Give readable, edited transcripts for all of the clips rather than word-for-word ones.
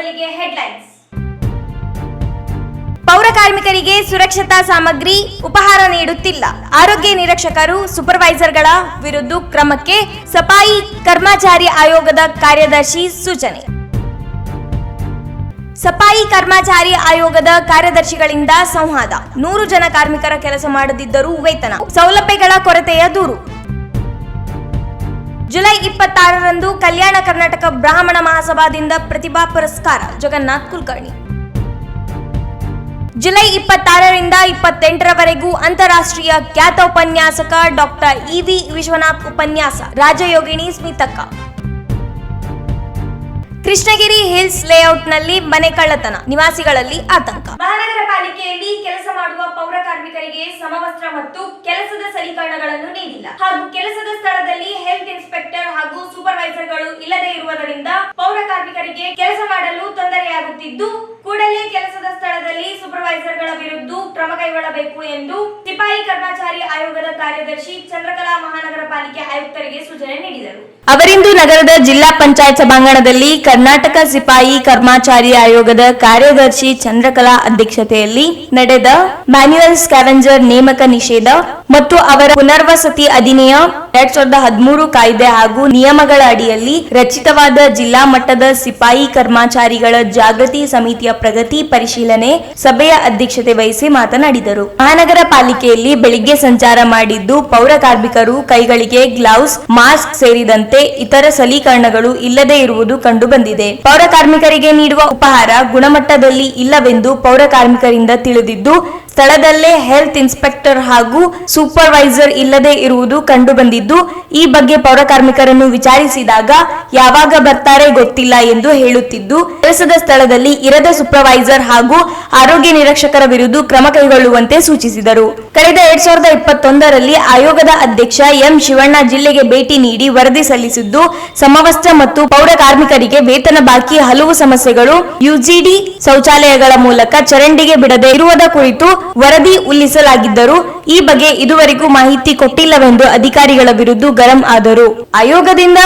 ಮೊದಲಿಗೆ ಹೆಡ್ಲೈನ್ಸ್. ಪೌರ ಕಾರ್ಮಿಕರಿಗೆ ಸುರಕ್ಷತಾ ಸಾಮಗ್ರಿ ಉಪಹಾರ ನೀಡುತ್ತಿಲ್ಲ. ಆರೋಗ್ಯ ನಿರೀಕ್ಷಕರು ಸೂಪರ್ವೈಸರ್ಗಳ ವಿರುದ್ಧ ಕ್ರಮಕ್ಕೆ ಸಫಾಯಿ ಕರ್ಮಚಾರಿ ಆಯೋಗದ ಕಾರ್ಯದರ್ಶಿ ಸೂಚನೆ. ಸಫಾಯಿ ಕರ್ಮಚಾರಿ ಆಯೋಗದ ಕಾರ್ಯದರ್ಶಿಗಳಿಂದ ಸಂವಾದ. 100 ಜನ ಕಾರ್ಮಿಕರ ಕೆಲಸ ಮಾಡದಿದ್ದರೂ ವೇತನ, ಸೌಲಭ್ಯಗಳ ಕೊರತೆಯ ದೂರು. ಜುಲೈ 26ರಂದು ಕಲ್ಯಾಣ ಕರ್ನಾಟಕ ಬ್ರಾಹ್ಮಣ ಮಹಾಸಭಾದಿಂದ ಪ್ರತಿಭಾ ಪುರಸ್ಕಾರ ಜಗನ್ನಾಥ್ ಕುಲಕರ್ಣಿ. ಜುಲೈ 26ರಿಂದ 28ರವರೆಗೂ ಅಂತಾರಾಷ್ಟ್ರೀಯ ಖ್ಯಾತ ಉಪನ್ಯಾಸಕ ಡಾಕ್ಟರ್ ಇ.ವಿ. ವಿಶ್ವನಾಥ್ ಉಪನ್ಯಾಸ. ರಾಜಯೋಗಿಣಿ ಸ್ಮಿತಕ್ಕ. ಕೃಷ್ಣಗಿರಿ ಹಿಲ್ಸ್ ಲೇಔಟ್ನಲ್ಲಿ ಮನೆ ಕಳ್ಳತನ, ನಿವಾಸಿಗಳಲ್ಲಿ ಆತಂಕ. ಮಹಾನಗರ ಪಾಲಿಕೆಯಲ್ಲಿ ಕೆಲಸ ಮಾಡುವ ಪೌರ ಕಾರ್ಮಿಕರಿಗೆ ಸಮವಸ್ತ್ರ ಮತ್ತು ಕೆಲಸದ ಸಲಕರಣೆಗಳನ್ನು ನೀಡಿಲ್ಲ ಹಾಗೂ ಕೆಲಸದ ಸ್ಥಳದಲ್ಲಿ ಹೆಲ್ತ್ ಇನ್ಸ್ಪೆಕ್ಟರ್ ಹಾಗೂ ಸೂಪರ್ವೈಸರ್ಗಳು ಇಲ್ಲದೆ ಇರುವುದರಿಂದ ಪೌರ ಕಾರ್ಮಿಕರಿಗೆ ಕೆಲಸ ಮಾಡಲು ತೊಂದರೆಯಾಗುತ್ತಿದ್ದು, ಕೂಡಲೇ ಕೆಲಸದ ಸ್ಥಳದಲ್ಲಿ ಸೂಪರ್ವೈಸರ್ಗಳ ವಿರುದ್ಧ ಕ್ರಮ ಕೈಗೊಳ್ಳಬೇಕು ಎಂದು ಸಿಪಾಯಿ ಕರ್ಮಚಾರಿ ಆಯೋಗದ ಕಾರ್ಯದರ್ಶಿ ಚಂದ್ರಕಲಾ ಮಹಾನಗರ ಪಾಲಿಕೆ ಆಯುಕ್ತರಿಗೆ ಸೂಚನೆ ನೀಡಿದರು. ಅವರಿಂದು ನಗರದ ಜಿಲ್ಲಾ ಪಂಚಾಯತ್ ಸಭಾಂಗಣದಲ್ಲಿ ಕರ್ನಾಟಕ ಸಿಪಾಯಿ ಕರ್ಮಚಾರಿ ಆಯೋಗದ ಕಾರ್ಯದರ್ಶಿ ಚಂದ್ರಕಲಾ ಅಧ್ಯಕ್ಷತೆಯಲ್ಲಿ ನಡೆದ ಮ್ಯಾನ್ಯುಯಲ್ ಸ್ಕ್ಯಾವೆಂಜರ್ ನೇಮಕ ನಿಷೇಧ ಮತ್ತು ಅವರ ಪುನರ್ವಸತಿ ಅಧಿನಿಯಮ 2013 ಕಾಯ್ದೆ ಹಾಗೂ ನಿಯಮಗಳ ಅಡಿಯಲ್ಲಿ ರಚಿತವಾದ ಜಿಲ್ಲಾ ಮಟ್ಟದ ಸಿಪಾಯಿ ಕರ್ಮಚಾರಿಗಳ ಜಾಗೃತಿ ಸಮಿತಿಯ ಪ್ರಗತಿ ಪರಿಶೀಲನೆ ಸಭೆಯ ಅಧ್ಯಕ್ಷತೆ ವಹಿಸಿ ಮಾತನಾಡಿದರು. ಮಹಾನಗರ ಪಾಲಿಕೆಯಲ್ಲಿ ಬೆಳಿಗ್ಗೆ ಸಂಚಾರ ಮಾಡಿದ್ದು ಪೌರ ಕಾರ್ಮಿಕರು ಕೈಗಳಿಗೆ ಗ್ಲೌಸ್, ಮಾಸ್ಕ್ ಸೇರಿದಂತೆ ಇತರ ಸಲಕರಣೆಗಳು ಇಲ್ಲದೆ ಇರುವುದು ಕಂಡು ಬಂದಿದೆ. ಪೌರ ಕಾರ್ಮಿಕರಿಗೆ ನೀಡುವ ಉಪಹಾರ ಗುಣಮಟ್ಟದಲ್ಲಿ ಇಲ್ಲವೆಂದು ಪೌರ ಕಾರ್ಮಿಕರಿಂದ ತಿಳಿದಿದ್ದು, ಸ್ಥಳದಲ್ಲೇ ಹೆಲ್ತ್ ಇನ್ಸ್ಪೆಕ್ಟರ್ ಹಾಗೂ ಸೂಪರ್ವೈಸರ್ ಇಲ್ಲದೆ ಇರುವುದು ಕಂಡು ಬಂದಿದ್ದು, ಈ ಬಗ್ಗೆ ಪೌರ ಕಾರ್ಮಿಕರನ್ನು ವಿಚಾರಿಸಿದಾಗ ಯಾವಾಗ ಬರ್ತಾರೆ ಗೊತ್ತಿಲ್ಲ ಎಂದು ಹೇಳುತ್ತಿದ್ದು, ಕೆಲಸದ ಸ್ಥಳದಲ್ಲಿ ಇರದ ಸೂಪರ್ವೈಸರ್ ಹಾಗೂ ಆರೋಗ್ಯ ನಿರೀಕ್ಷಕರ ವಿರುದ್ಧ ಕ್ರಮ ಕೈಗೊಳ್ಳುವಂತೆ ಸೂಚಿಸಿದರು. ಕಳೆದ 2021ರಲ್ಲಿ ಆಯೋಗದ ಅಧ್ಯಕ್ಷ ಎಂ ಶಿವಣ್ಣ ಜಿಲ್ಲೆಗೆ ಭೇಟಿ ನೀಡಿ ವರದಿ ಸಲ್ಲಿಸಿದ್ದು, ಸಮವಸ್ತ್ರ ಮತ್ತು ಪೌರ ಕಾರ್ಮಿಕರಿಗೆ ವೇತನ ಬಾಕಿ ಹಲವು ಸಮಸ್ಯೆಗಳು ಯುಜಿಡಿ ಶೌಚಾಲಯಗಳ ಮೂಲಕ ಚರಂಡಿಗೆ ಬಿಡದೆ ಇರುವುದ ಕುರಿತು ವರದಿ ಉಲ್ಲಿಸಲಾಗಿದ್ದರೂ ಈ ಬಗ್ಗೆ ಇದುವರೆಗೂ ಮಾಹಿತಿ ಕೊಟ್ಟಿಲ್ಲವೆಂದು ಅಧಿಕಾರಿಗಳ ವಿರುದ್ಧ ಗರಂ ಆದರು. ಆಯೋಗದಿಂದ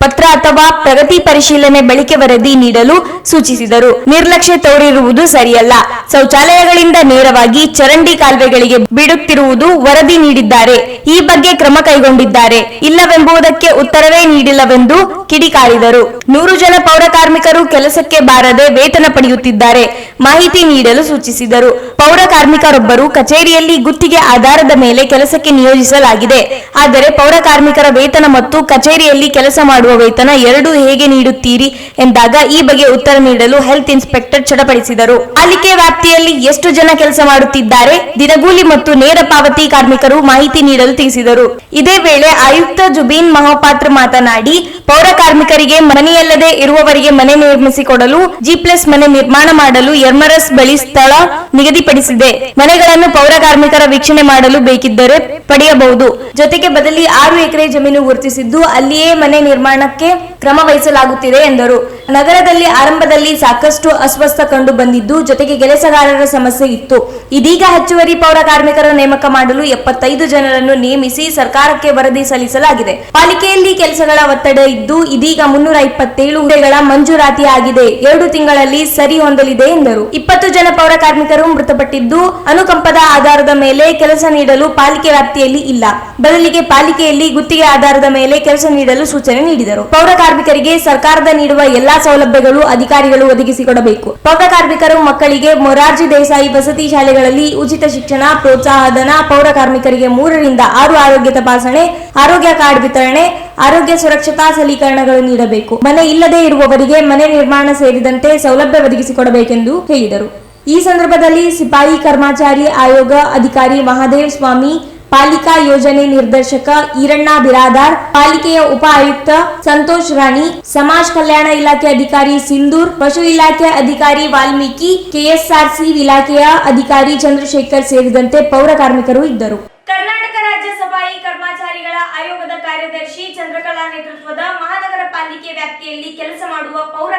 ಪತ್ರ ಅಥವಾ ಪ್ರಗತಿ ಪರಿಶೀಲನೆ ಬಳಿಕ ವರದಿ ನೀಡಲು ಸೂಚಿಸಿದರು. ನಿರ್ಲಕ್ಷ್ಯ ತೋರಿರುವುದು ಸರಿಯಲ್ಲ. ಶೌಚಾಲಯಗಳಿಂದ ನೇರವಾಗಿ ಚರಂಡಿ ಕಾಲುವೆಗಳಿಗೆ ಬಿಡುತ್ತಿರುವುದು ವರದಿ ನೀಡಿದ್ದಾರೆ. ಈ ಬಗ್ಗೆ ಕ್ರಮ ಕೈಗೊಂಡಿದ್ದಾರೆ ಇಲ್ಲವೆಂಬುದಕ್ಕೆ ಉತ್ತರವೇ ನೀಡಿಲ್ಲವೆಂದು ಕಿಡಿಕಾರಿದರು. 100 ಜನ ಪೌರ ಕಾರ್ಮಿಕರು ಕೆಲಸಕ್ಕೆ ಬಾರದೆ ವೇತನ ಪಡೆಯುತ್ತಿದ್ದಾರೆ. ಮಾಹಿತಿ ನೀಡಲು ಸೂಚಿಸಿದರು. ಪೌರ ಕಾರ್ಮಿಕರೊಬ್ಬರು ಕಚೇರಿಯಲ್ಲಿ ಗುತ್ತಿಗೆ ಆಧಾರದ ಮೇಲೆ ಕೆಲಸಕ್ಕೆ ನಿಯೋಜಿಸಲಾಗಿದೆ. ಆದರೆ ಪೌರ ಕಾರ್ಮಿಕರ ವೇತನ ಮತ್ತು ಕಚೇರಿಯಲ್ಲಿ ಕೆಲಸ ಮಾಡುವ ವೇತನ ಎರಡೂ ಹೇಗೆ ನೀಡುತ್ತೀರಿ ಎಂದಾಗ ಈ ಬಗ್ಗೆ ಉತ್ತರ ನೀಡಲು ಹೆಲ್ತ್ ಇನ್ಸ್ಪೆಕ್ಟರ್ ಚಡಪಡಿಸಿದರು. ಪಾಲಿಕೆ ವ್ಯಾಪ್ತಿಯಲ್ಲಿ ಎಷ್ಟು ಜನ ಕೆಲಸ ಮಾಡುತ್ತಿದ್ದಾರೆ, ದಿನಗೂಲಿ ಮತ್ತು ನೇರ ಪಾವತಿ ಕಾರ್ಮಿಕರು ಮಾಹಿತಿ ನೀಡಲು ತಿಳಿಸಿದರು. ಇದೇ ವೇಳೆ ಆಯುಕ್ತ ಜುಬೀನ್ ಮಹಾಪಾತ್ರ ಮಾತನಾಡಿ, ಪೌರ ಕಾರ್ಮಿಕರಿಗೆ ಮನೆಯಲ್ಲದೆ ಇರುವವರಿಗೆ ಮನೆ ನಿರ್ಮಿಸಿಕೊಡಲು G+ ಮನೆ ನಿರ್ಮಾಣ ಮಾಡಲು ಎರ್ಮರಸ್ ಬಳಿ ಸ್ಥಳ ನಿಗದಿಪಡಿಸಿದೆ. ಮನೆಗಳನ್ನು ಪೌರ ಕಾರ್ಮಿಕರ ವೀಕ್ಷಣೆ ಮಾಡಲು ಬೇಕಿದ್ದರೆ ಪಡೆಯಬಹುದು. ಜೊತೆಗೆ ಬದಲಿ 6 ಎಕರೆ ಜಮೀನು ಗುರುತಿಸಿದ್ದು ಅಲ್ಲಿಯೇ ಮನೆ ನಿರ್ಮಾಣಕ್ಕೆ ಕ್ರಮ ವಹಿಸಲಾಗುತ್ತಿದೆ ಎಂದರು. ನಗರದಲ್ಲಿ ಆರಂಭದಲ್ಲಿ ಸಾಕಷ್ಟು ಅಸ್ವಸ್ಥ ಕಂಡು ಬಂದಿದ್ದು, ಜೊತೆಗೆ ಕೆಲಸಗಾರರ ಸಮಸ್ಯೆ ಇತ್ತು. ಇದೀಗ ಹೆಚ್ಚುವರಿ ಪೌರ ಕಾರ್ಮಿಕರ ನೇಮಕ ಮಾಡಲು 75 ಜನರನ್ನು ನೇಮಿಸಿ ಸರ್ಕಾರಕ್ಕೆ ವರದಿ ಸಲ್ಲಿಸಲಾಗಿದೆ. ಪಾಲಿಕೆಯಲ್ಲಿ ಕೆಲಸಗಳ ಒತ್ತಡ ಇದ್ದು ಇದೀಗ 327 ಹುದ್ದೆಗಳ ಮಂಜೂರಾತಿ ಆಗಿದೆ. 2 ತಿಂಗಳಲ್ಲಿ ಸರಿ ಹೊಂದಲಿದೆ ಎಂದರು. 20 ಜನ ಪೌರ ಕಾರ್ಮಿಕರು ಮೃತಪಟ್ಟಿದ್ದು, ಅನುಕಂಪದ ಆಧಾರದ ಮೇಲೆ ಕೆಲಸ ನೀಡಲು ಪಾಲಿಕೆ ವ್ಯಾಪ್ತಿಯಲ್ಲಿ ಇಲ್ಲ. ಬದಲಿಗೆ ಪಾಲಿಕೆಯಲ್ಲಿ ಗುತ್ತಿಗೆ ಆಧಾರದ ಮೇಲೆ ಕೆಲಸ ನೀಡಲು ಸೂಚನೆ ನೀಡಿದರು. ಪೌರ ಕಾರ್ಮಿಕರಿಗೆ ಸರ್ಕಾರದ ನೀಡುವ ಎಲ್ಲಾ ಸೌಲಭ್ಯಗಳು ಅಧಿಕಾರಿಗಳು ಒದಗಿಸಿಕೊಡಬೇಕು. ಪೌರ ಕಾರ್ಮಿಕರು ಮಕ್ಕಳಿಗೆ ಮೊರಾರ್ಜಿ ದೇಸಾಯಿ ವಸತಿ ಶಾಲೆಗಳಲ್ಲಿ ಉಚಿತ ಶಿಕ್ಷಣ, ಪ್ರೋತ್ಸಾಹಧನ, ಪೌರ ಕಾರ್ಮಿಕರಿಗೆ 3 ರಿಂದ 6 ಆರೋಗ್ಯ ತಪಾಸಣೆ, ಆರೋಗ್ಯ ಕಾರ್ಡ್ ವಿತರಣೆ, ಆರೋಗ್ಯ ಸುರಕ್ಷತಾ ಸಲಕರಣೆಗಳು ನೀಡಬೇಕು. ಮನೆ ಇಲ್ಲದೆ ಇರುವವರಿಗೆ ಮನೆ ನಿರ್ಮಾಣ ಸೇರಿದಂತೆ ಸೌಲಭ್ಯ ಒದಗಿಸಿಕೊಡಬೇಕೆಂದು ಹೇಳಿದರು. ಈ ಸಂದರ್ಭದಲ್ಲಿ ಸಿಪಾಯಿ ಕರ್ಮಚಾರಿ ಆಯೋಗ ಅಧಿಕಾರಿ ಮಹಾದೇವ್ ಸ್ವಾಮಿ, ಪಾಲಿಕಾ ಯೋಜನೆ ನಿರ್ದೇಶಕ ಈರಣ್ಣ ಬಿರಾದಾರ್, ಪಾಲಿಕೆಯ ಉಪ ಆಯುಕ್ತ ಸಂತೋಷ್ ರಾಣಿ, ಸಮಾಜ ಕಲ್ಯಾಣ ಇಲಾಖೆ ಅಧಿಕಾರಿ ಸಿಂಧೂರ್, ಪಶು ಇಲಾಖೆ ಅಧಿಕಾರಿ ವಾಲ್ಮೀಕಿ, ಕೆಎಸ್ಆರ್ಸಿ ಇಲಾಖೆಯ ಅಧಿಕಾರಿ ಚಂದ್ರಶೇಖರ್ ಸೇರಿದಂತೆ ಪೌರ ಕಾರ್ಮಿಕರು ಇದ್ದರು. ಕರ್ನಾಟಕ ರಾಜ್ಯ ಸಫಾಯಿ ಕರ್ಮಚಾರಿಗಳ ಆಯೋಗದ ಕಾರ್ಯದರ್ಶಿ ಚಂದ್ರಕಲಾ ನೇತೃತ್ವದ ಮಹಾನಗರ ಪಾಲಿಕೆ ವ್ಯಾಪ್ತಿಯಲ್ಲಿ ಕೆಲಸ ಮಾಡುವ ಪೌರ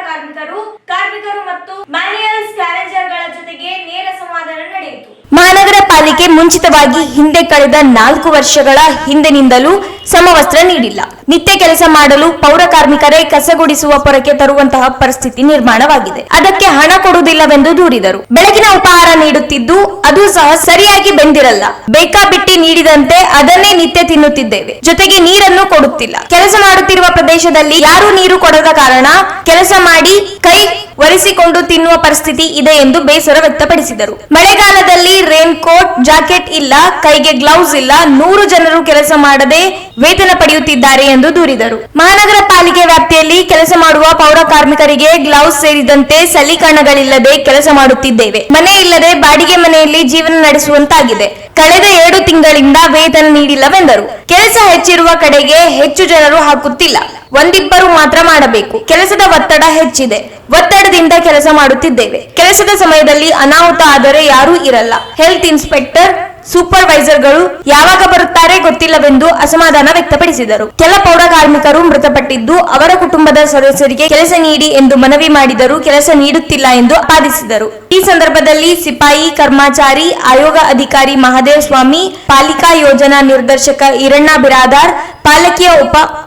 ಕಾರ್ಮಿಕರು ಮತ್ತು ಮ್ಯಾನ್ಯುಯಲ್ ಸ್ಕ್ಯಾವೆಂಜರ್ಗಳ ಜೊತೆಗೆ ನೇರ ಸಂವಾದ ನಡೆಯಿತು. ಮಹಾನಗರ ಪಾಲಿಕೆ ಮುಂಚಿತವಾಗಿ ಹಿಂದೆ ಕಳೆದ 4 ವರ್ಷಗಳ ಹಿಂದಿನಿಂದಲೂ ಸಮವಸ್ತ್ರ ನೀಡಿಲ್ಲ. ನಿತ್ಯ ಕೆಲಸ ಮಾಡಲು ಪೌರ ಕಾರ್ಮಿಕರೇ ಕಸ ಗುಡಿಸುವ ಪೊರಕೆ ತರುವಂತಹ ಪರಿಸ್ಥಿತಿ ನಿರ್ಮಾಣವಾಗಿದೆ. ಅದಕ್ಕೆ ಹಣ ಕೊಡುವುದಿಲ್ಲವೆಂದು ದೂರಿದರು. ಬೆಳಗಿನ ಉಪಹಾರ ನೀಡುತ್ತಿದ್ದು ಅದು ಸಹ ಸರಿಯಾಗಿ ಬೆಂದಿರಲ್ಲ. ಬೇಕಾಬಿಟ್ಟಿ ನೀಡಿದಂತೆ ಅದನ್ನೇ ನಿತ್ಯ ತಿನ್ನುತ್ತಿದ್ದೇವೆ. ಜೊತೆಗೆ ನೀರನ್ನು ಕೊಡುತ್ತಿಲ್ಲ. ಕೆಲಸ ಮಾಡುತ್ತಿರುವ ಪ್ರದೇಶದಲ್ಲಿ ಯಾರೂ ನೀರು ಕೊಡದ ಕಾರಣ ಕೆಲಸ ಮಾಡಿ ಕೈ ಒರೆಸಿಕೊಂಡು ತಿನ್ನುವ ಪರಿಸ್ಥಿತಿ ಇದೆ ಎಂದು ಬೇಸರ ವ್ಯಕ್ತಪಡಿಸಿದರು. ಮಳೆಗಾಲದಲ್ಲಿ ರೇನ್ ಕೋಟ್, ಜಾಕೆಟ್ ಇಲ್ಲ, ಕೈಗೆ ಗ್ಲೌಸ್ ಇಲ್ಲ. 100 ಜನರು ಕೆಲಸ ಮಾಡದೆ ವೇತನ ಪಡೆಯುತ್ತಿದ್ದಾರೆ ಎಂದು ದೂರಿದರು. ಮಹಾನಗರ ಪಾಲಿಕೆ ವ್ಯಾಪ್ತಿಯಲ್ಲಿ ಕೆಲಸ ಮಾಡುವ ಪೌರ ಕಾರ್ಮಿಕರಿಗೆ ಗ್ಲೌಸ್ ಸೇರಿದಂತೆ ಸಲೀಕರಣಗಳಿಲ್ಲದೆ ಕೆಲಸ ಮಾಡುತ್ತಿದ್ದೇವೆ. ಮನೆ ಇಲ್ಲದೆ ಬಾಡಿಗೆ ಮನೆಯಲ್ಲಿ ಜೀವನ ನಡೆಸುವಂತಾಗಿದೆ. ಕಳೆದ 2 ತಿಂಗಳಿಂದ ವೇತನ ನೀಡಿಲ್ಲವೆಂದರು. ಕೆಲಸ ಹೆಚ್ಚಿರುವ ಕಡೆಗೆ ಹೆಚ್ಚು ಜನರು ಹಾಕುತ್ತಿಲ್ಲ. ಒಂದಿಬ್ಬರು ಮಾತ್ರ ಮಾಡಬೇಕು. ಕೆಲಸದ ಒತ್ತಡ ಹೆಚ್ಚಿದೆ. ಒತ್ತಡದಿಂದ ಕೆಲಸ ಮಾಡುತ್ತಿದ್ದೇವೆ. ಕೆಲಸದ ಸಮಯದಲ್ಲಿ ಅನಾಹುತ ಆದರೆ ಯಾರೂ ಇರಲ್ಲ. ಹೆಲ್ತ್ ಇನ್ಸ್ಪೆಕ್ಟರ್, ಸೂಪರ್ವೈಸರ್ಗಳು ಯಾವಾಗ ಬರುತ್ತಾರೆ ಗೊತ್ತಿಲ್ಲವೆಂದು ಅಸಮಾಧಾನ ವ್ಯಕ್ತಪಡಿಸಿದರು. ಕೆಲ ಪೌರ ಕಾರ್ಮಿಕರು ಮೃತಪಟ್ಟಿದ್ದು ಅವರ ಕುಟುಂಬದ ಸದಸ್ಯರಿಗೆ ಕೆಲಸ ನೀಡಿ ಎಂದು ಮನವಿ ಮಾಡಿದರೂ ಕೆಲಸ ನೀಡುತ್ತಿಲ್ಲ ಎಂದು ಆಪಾದಿಸಿದರು. ಈ ಸಂದರ್ಭದಲ್ಲಿ ಸಿಪಾಯಿ ಕರ್ಮಚಾರಿ ಆಯೋಗ ಅಧಿಕಾರಿ ಮಹದೇವ ಸ್ವಾಮಿ, ಪಾಲಿಕಾ ಯೋಜನಾ ನಿರ್ದೇಶಕ ಈರಣ್ಣ ಬಿರಾದಾರ್,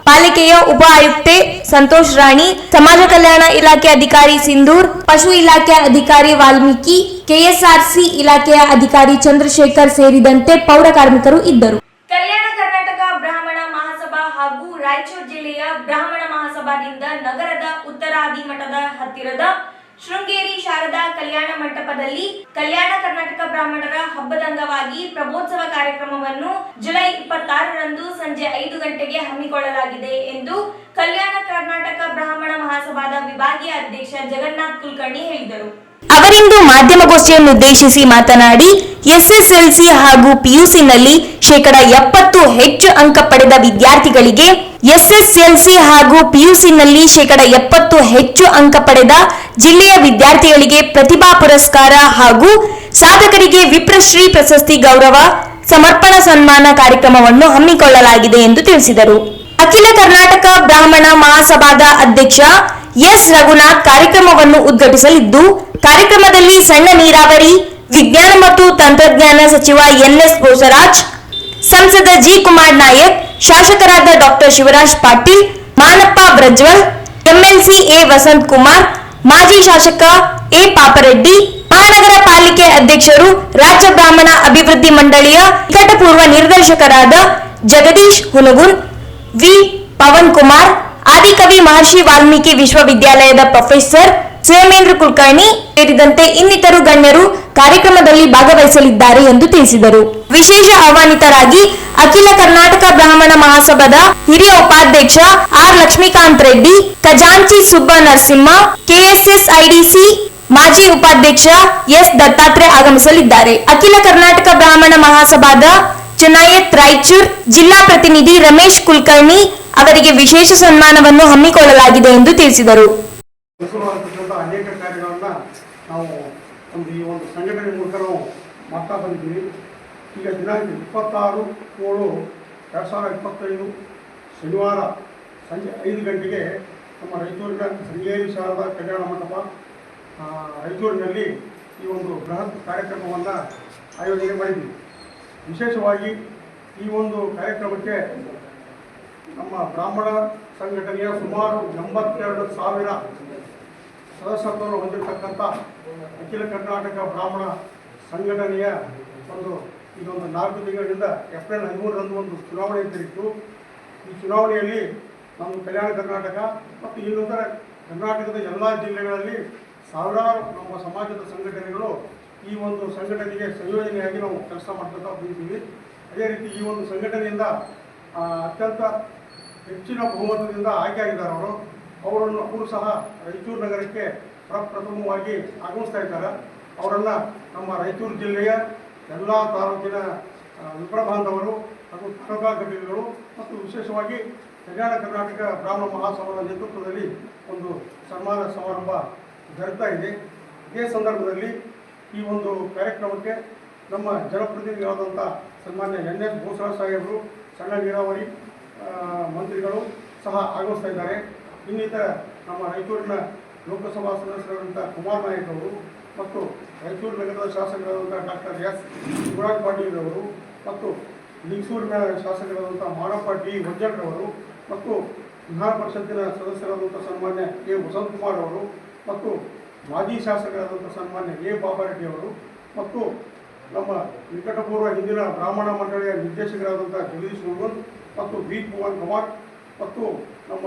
ಪಾಲಿಕೆಯ ಉಪ ಆಯುಕ್ತೆ ಸಂತೋಷ್ ರಾಣಿ, ಸಮಾಜ ಕಲ್ಯಾಣ ಇಲಾಖೆ ಅಧಿಕಾರಿ ಸಿಂಧೂರ್, ಪಶು ಇಲಾಖೆ ಅಧಿಕಾರಿ ವಾಲ್ಮೀಕಿ, ಕೆಎಸ್ಆರ್ಸಿ ಇಲಾಖೆಯ ಅಧಿಕಾರಿ ಚಂದ್ರಶೇಖರ್ ಸೇರಿದಂತೆ ಪೌರ ಕಾರ್ಮಿಕರು ಇದ್ದರು. ಕಲ್ಯಾಣ ಕರ್ನಾಟಕ ಬ್ರಾಹ್ಮಣ ಮಹಾಸಭಾ ಹಾಗೂ ರಾಯಚೂರು ಜಿಲ್ಲೆಯ ಬ್ರಾಹ್ಮಣ ಮಹಾಸಭಾದಿಂದ ನಗರದ ಉತ್ತರಾದಿ ಮಠದ ಹತ್ತಿರದ ಶೃಂಗೇರಿ ಶಾರದಾ ಕಲ್ಯಾಣ ಮಂಟಪದಲ್ಲಿ ಕಲ್ಯಾಣ ಕರ್ನಾಟಕ ಬ್ರಾಹ್ಮಣರ ಹಬ್ಬದ ಅಂಗವಾಗಿ ಪ್ರಬೋತ್ಸವ ಕಾರ್ಯಕ್ರಮವನ್ನು ಜುಲೈ 26ರಂದು ಸಂಜೆ 5 ಗಂಟೆಗೆ ಹಮ್ಮಿಕೊಳ್ಳಲಾಗಿದೆ ಎಂದು ಕಲ್ಯಾಣ ಕರ್ನಾಟಕ ಬ್ರಾಹ್ಮಣ ಮಹಾಸಭಾದ ವಿಭಾಗೀಯ ಅಧ್ಯಕ್ಷ ಜಗನ್ನಾಥ್ ಕುಲಕರ್ಣಿ ಹೇಳಿದರು. ಅವರಿಂದು ಮಾಧ್ಯಮಗೋಷ್ಠಿಯನ್ನು ಉದ್ದೇಶಿಸಿ ಮಾತನಾಡಿ, ಎಸ್ಎಸ್ಎಲ್ಸಿ ಹಾಗೂ ಪಿಯುಸಿನಲ್ಲಿ 70% ಹೆಚ್ಚು ಅಂಕ ಪಡೆದ ವಿದ್ಯಾರ್ಥಿಗಳಿಗೆ, ಎಸ್ಎಸ್ಎಲ್ಸಿ ಹಾಗೂ ಪಿಯುಸಿನಲ್ಲಿ 70% ಹೆಚ್ಚು ಅಂಕ ಪಡೆದ ಜಿಲ್ಲೆಯ ವಿದ್ಯಾರ್ಥಿಗಳಿಗೆ ಪ್ರತಿಭಾ ಪುರಸ್ಕಾರ ಹಾಗೂ ಸಾಧಕರಿಗೆ ವಿಪ್ರಶ್ರೀ ಪ್ರಶಸ್ತಿ ಗೌರವ ಸಮರ್ಪಣಾ ಸನ್ಮಾನ ಕಾರ್ಯಕ್ರಮವನ್ನು ಹಮ್ಮಿಕೊಳ್ಳಲಾಗಿದೆ ಎಂದು ತಿಳಿಸಿದರು. ಅಖಿಲ ಕರ್ನಾಟಕ ಬ್ರಾಹ್ಮಣ ಮಹಾಸಭಾದ ಅಧ್ಯಕ್ಷ ಎಸ್ ರಘುನಾಥ್ ಕಾರ್ಯಕ್ರಮವನ್ನು ಉದ್ಘಾಟಿಸಲಿದ್ದು, ಕಾರ್ಯಕ್ರಮದಲ್ಲಿ ಸಣ್ಣ ನೀರಾವರಿ, ವಿಜ್ಞಾನ ಮತ್ತು ತಂತ್ರಜ್ಞಾನ ಸಚಿವ ಎನ್ಎಸ್ ಬೋಸರಾಜ್, ಸಂಸದ ಜಿ ಕುಮಾರ್ ನಾಯಕ್, ಶಾಸಕರಾದ doctor Shivraj Patil, Manappa Brajwal, MLC A Vasanth Kumar, ಮಾಜಿ ಶಾಸಕ ಎ ಪಾಪರೆಡ್ಡಿ, ಮಹಾನಗರ ಪಾಲಿಕೆ ಅಧ್ಯಕ್ಷರು, ರಾಜ್ಯ ಬ್ರಾಹ್ಮಣ ಅಭಿವೃದ್ಧಿ ಮಂಡಳಿಯ ನಿಕಟಪೂರ್ವ ನಿರ್ದೇಶಕರಾದ ಜಗದೀಶ್ ಹುನಗುನ್, ವಿ ಪವನ್ ಕುಮಾರ್, ಆದಿಕವಿ ಮಹರ್ಷಿ ವಾಲ್ಮೀಕಿ ವಿಶ್ವವಿದ್ಯಾಲಯದ ಪ್ರೊಫೆಸರ್ ಸೋಮೇಂದ್ರ ಕುಲಕರ್ಣಿ ಸೇರಿದಂತೆ ಇನ್ನಿತರು ಗಣ್ಯರು ಕಾರ್ಯಕ್ರಮದಲ್ಲಿ ಭಾಗವಹಿಸಲಿದ್ದಾರೆ ಎಂದು ತಿಳಿಸಿದರು. ವಿಶೇಷ ಆಹ್ವಾನಿತರಾಗಿ ಅಖಿಲ ಕರ್ನಾಟಕ ಬ್ರಾಹ್ಮಣ ಮಹಾಸಭಾದ ಹಿರಿಯ ಉಪಾಧ್ಯಕ್ಷ ಆರ್ ಲಕ್ಷ್ಮೀಕಾಂತ್ ರೆಡ್ಡಿ, ಖಜಾಂಚಿ ಸುಬ್ಬ ನರಸಿಂಹ, ಕೆಎಸ್ಎಸ್ಐಡಿಸಿ ಮಾಜಿ ಉಪಾಧ್ಯಕ್ಷ ಎಸ್ ದತ್ತಾತ್ರೇಯ ಆಗಮಿಸಲಿದ್ದಾರೆ. ಅಖಿಲ ಕರ್ನಾಟಕ ಬ್ರಾಹ್ಮಣ ಮಹಾಸಭಾದ ಚುನಾಯತ್ ರಾಯಚೂರ್ ಜಿಲ್ಲಾ ಪ್ರತಿನಿಧಿ ರಮೇಶ್ ಕುಲಕರ್ಣಿ ಅವರಿಗೆ ವಿಶೇಷ ಸನ್ಮಾನವನ್ನು ಹಮ್ಮಿಕೊಳ್ಳಲಾಗಿದೆ ಎಂದು ತಿಳಿಸಿದರು. ಅನೇಕ ಕಾರ್ಯಗಳನ್ನ ನಾವು ಈ ಒಂದು ಸಂಘಟನೆ ಮೂಲಕ ನಾವು ಮಾಡ್ತಾ ಬಂದಿದ್ದೀವಿ. ಈಗ ದಿನಾಂಕ 26/7/2025 ಶನಿವಾರ ಸಂಜೆ 5 ಗಂಟೆಗೆ ನಮ್ಮ ರಾಯಚೂರಿನ ಶೃಂಗೇರಿ ಶಾರದಾ ಕಲ್ಯಾಣ ಮಂಟಪ ರಾಯಚೂರಿನಲ್ಲಿ ಈ ಒಂದು ಬೃಹತ್ ಕಾರ್ಯಕ್ರಮವನ್ನು ಆಯೋಜನೆ ಮಾಡಿದ್ದೀವಿ. ವಿಶೇಷವಾಗಿ ಈ ಒಂದು ಕಾರ್ಯಕ್ರಮಕ್ಕೆ ನಮ್ಮ ಬ್ರಾಹ್ಮಣ ಸಂಘಟನೆಯ ಸುಮಾರು 82,000 ಸದಸ್ಯತ್ವವನ್ನು ಹೊಂದಿರತಕ್ಕಂಥ ಅಖಿಲ ಕರ್ನಾಟಕ ಬ್ರಾಹ್ಮಣ ಸಂಘಟನೆಯ ಇದೊಂದು 4 ತಿಂಗಳಿಂದ ಏಪ್ರಿಲ್ 13ರಂದು ಒಂದು ಚುನಾವಣೆ ಜರುಗಿತು. ಈ ಚುನಾವಣೆಯಲ್ಲಿ ನಮ್ಮ ಕಲ್ಯಾಣ ಕರ್ನಾಟಕ ಮತ್ತು ಇನ್ನಿತರ ಕರ್ನಾಟಕದ ಎಲ್ಲ ಜಿಲ್ಲೆಗಳಲ್ಲಿ ಸಾವಿರಾರು ನಮ್ಮ ಸಮಾಜದ ಸಂಘಟನೆಗಳು ಈ ಒಂದು ಸಂಘಟನೆಗೆ ಸಂಯೋಜನೆಯಾಗಿ ನಾವು ಕೆಲಸ ಮಾಡ್ತಾ ಬಂದಿದ್ದೀವಿ. ಅದೇ ರೀತಿ ಈ ಒಂದು ಸಂಘಟನೆಯಿಂದ ಅತ್ಯಂತ ಹೆಚ್ಚಿನ ಬಹುಮತದಿಂದ ಆಯ್ಕೆಯಾಗಿದ್ದಾರೆ. ಅವರು ಸಹ ರಾಯಚೂರು ನಗರಕ್ಕೆ ಪ್ರಪ್ರಥಮವಾಗಿ ಆಗಮಿಸ್ತಾ ಇದ್ದಾರೆ. ಅವರನ್ನು ನಮ್ಮ ರಾಯಚೂರು ಜಿಲ್ಲೆಯ ಎಲ್ಲ ತಾಲೂಕಿನ ವಿಪ್ರ ಬಾಂಧವರು ಹಾಗೂ ತಾಲೂಕಾ ಘಟಕಗಳು ಮತ್ತು ವಿಶೇಷವಾಗಿ ಕಲ್ಯಾಣ ಕರ್ನಾಟಕ ಬ್ರಾಹ್ಮಣ ಮಹಾಸಭಾದ ನೇತೃತ್ವದಲ್ಲಿ ಒಂದು ಸನ್ಮಾನ ಸಮಾರಂಭ ಜರುಗ್ತಾ ಇದೆ. ಇದೇ ಸಂದರ್ಭದಲ್ಲಿ ಈ ಒಂದು ಕಾರ್ಯಕ್ರಮಕ್ಕೆ ನಮ್ಮ ಜನಪ್ರತಿನಿಧಿಗಳಾದಂಥ ಸನ್ಮಾನ್ಯ ಎನ್.ಎಸ್. ಬೋಸರಾಜ್ ಸಾಹೇಬರು, ಸಣ್ಣ ನೀರಾವರಿ ಮಂತ್ರಿಗಳು ಸಹ ಆಗಮಿಸ್ತಾ ಇದ್ದಾರೆ. ಇನ್ನಿತರ ನಮ್ಮ ರಾಯಚೂರಿನ ಲೋಕಸಭಾ ಸದಸ್ಯರಾದಂಥ ಕುಮಾರ್ ನಾಯಕ್ ಅವರು ಮತ್ತು ರಾಯಚೂರು ನಗರದ ಶಾಸಕರಾದಂಥ ಡಾಕ್ಟರ್ ಎಸ್ ಶಿವರಾಜ್ ಪಾಟೀಲ್ ಅವರು ಮತ್ತು ಲಿಂಗಸೂರಿನ ಶಾಸಕರಾದಂಥ ಮಾನಪ್ಪ ಡಿ ವಜ್ಜಡ್ರವರು ಮತ್ತು ವಿಧಾನ ಪರಿಷತ್ತಿನ ಸದಸ್ಯರಾದಂಥ ಸನ್ಮಾನ್ಯ ಕೆ ವಸಂತಕುಮಾರ್ ಅವರು ಮತ್ತು ಮಾಜಿ ಶಾಸಕರಾದಂಥ ಸನ್ಮಾನ್ಯ ಎ ಬಾಬಾರೆಡ್ಡಿ ಅವರು ಮತ್ತು ನಮ್ಮ ನಿಕಟಪೂರ್ವ ಹಿಂದಿನ ಬ್ರಾಹ್ಮಣ ಮಂಡಳಿಯ ನಿರ್ದೇಶಕರಾದಂಥ ಜಗದೀಶ್ ಮುರುಗನ್ ಮತ್ತು ವಿ ಪವನ್ ಕುಮಾರ್ ಮತ್ತು ನಮ್ಮ